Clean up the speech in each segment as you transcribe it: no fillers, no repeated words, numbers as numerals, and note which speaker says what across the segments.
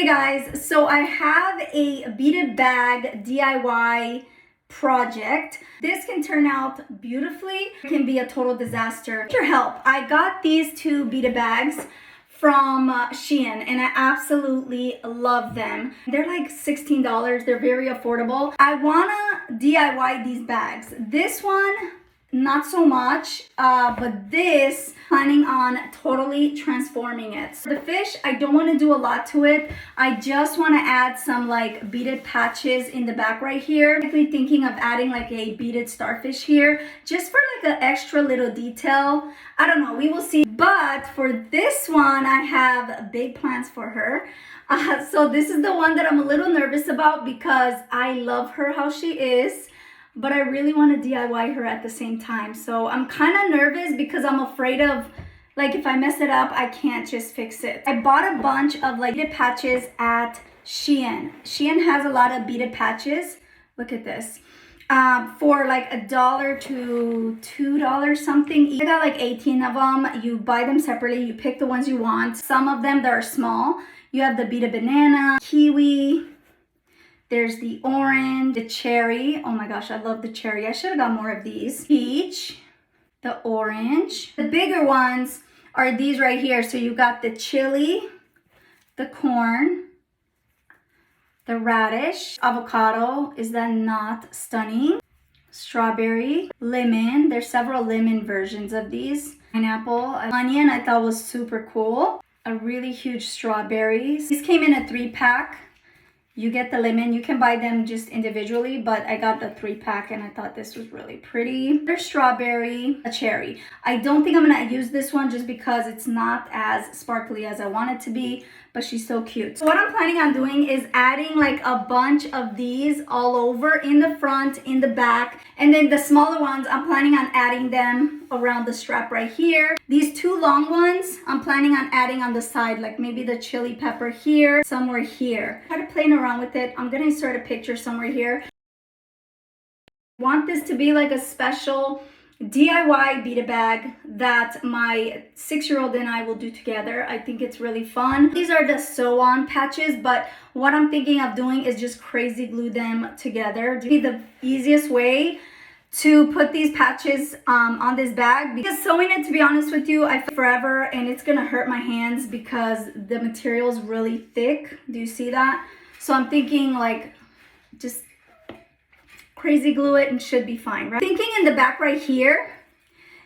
Speaker 1: guys, so I have a beaded bag DIY project. This can turn out beautifully. It can be a total disaster. With your help, I got these two beaded bags from Shein and I absolutely love them. They're like $16. They're very affordable. I wanna DIY these bags. This one, not so much, but this, planning on totally transforming it. So the fish, I don't want to do a lot to it. I just want to add some like beaded patches in the back right here. I'm actually thinking of adding like a beaded starfish here, just for like an extra little detail. I don't know, we will see. But for this one, I have big plans for her. So this is the one that I'm a little nervous about because I love her how she is, but I really want to DIY her at the same time. So I'm kind of nervous because I'm afraid of, like, if I mess it up, I can't just fix it. I bought a bunch of like beaded patches at Shein. Shein has a lot of beaded patches. Look at this. For like $1 to $2 something. I got like 18 of them. You buy them separately. You pick the ones you want. Some of them that are small. You have the beaded banana, kiwi. There's the orange, the cherry. Oh my gosh, I love the cherry. I should have got more of these. Peach, the orange. The bigger ones are these right here. So you got the chili, the corn, the radish, avocado. Is that not stunning? Strawberry, lemon. There's several lemon versions of these. Pineapple, onion I thought was super cool. A really huge strawberry. These came in a 3-pack. You get the lemon, you can buy them just individually, but I got the 3-pack and I thought this was really pretty. There's strawberry, a cherry. I don't think I'm gonna use this one just because it's not as sparkly as I want it to be, but she's so cute. So what I'm planning on doing is adding like a bunch of these all over in the front, in the back, and then the smaller ones, I'm planning on adding them around the strap right here. These two long ones, I'm planning on adding on the side, like maybe the chili pepper here, somewhere here. Try to playing around with it. I'm gonna insert a picture somewhere here. I want this to be like a special DIY beaded bag that my 6-year-old and I will do together. I think it's really fun. These are the sew-on patches, but what I'm thinking of doing is just crazy glue them together. The easiest way to put these patches on this bag, because sewing it, to be honest with you, I feel forever and it's gonna hurt my hands because the material is really thick. Do you see that? So I'm thinking like just crazy glue it and should be fine, right? Thinking in the back right here,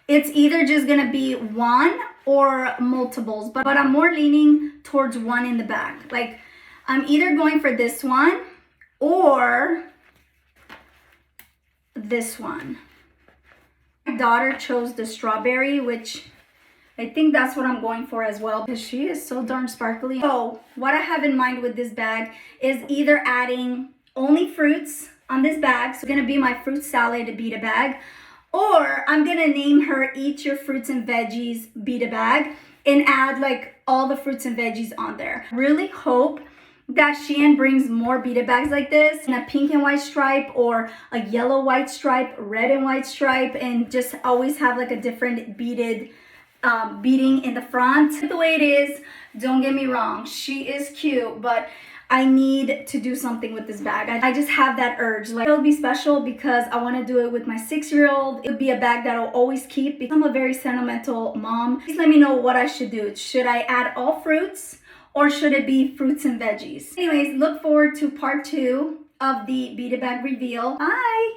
Speaker 1: it's either just gonna be one or multiples, but I'm more leaning towards one in the back. Like I'm either going for this one or this one. My daughter chose the strawberry, which I think that's what I'm going for as well because she is so darn sparkly. So what I have in mind with this bag is either adding only fruits on this bag, so it's gonna be my fruit salad beaded bag, or I'm gonna name her Eat Your Fruits and Veggies beaded bag and add like all the fruits and veggies on there. Really hope that Shein brings more beaded bags like this in a pink and white stripe or a yellow white stripe, red and white stripe, and just always have like a different beaded beading in the front. The way it is, don't get me wrong, she is cute, but I need to do something with this bag. I just have that urge. Like, it'll be special because I want to do it with my 6-year-old. It would be a bag that I'll always keep because I'm a very sentimental mom. Please let me know what I should do. Should I add all fruits or should it be fruits and veggies? Anyways, look forward to part 2 of the beaded bag reveal. Bye!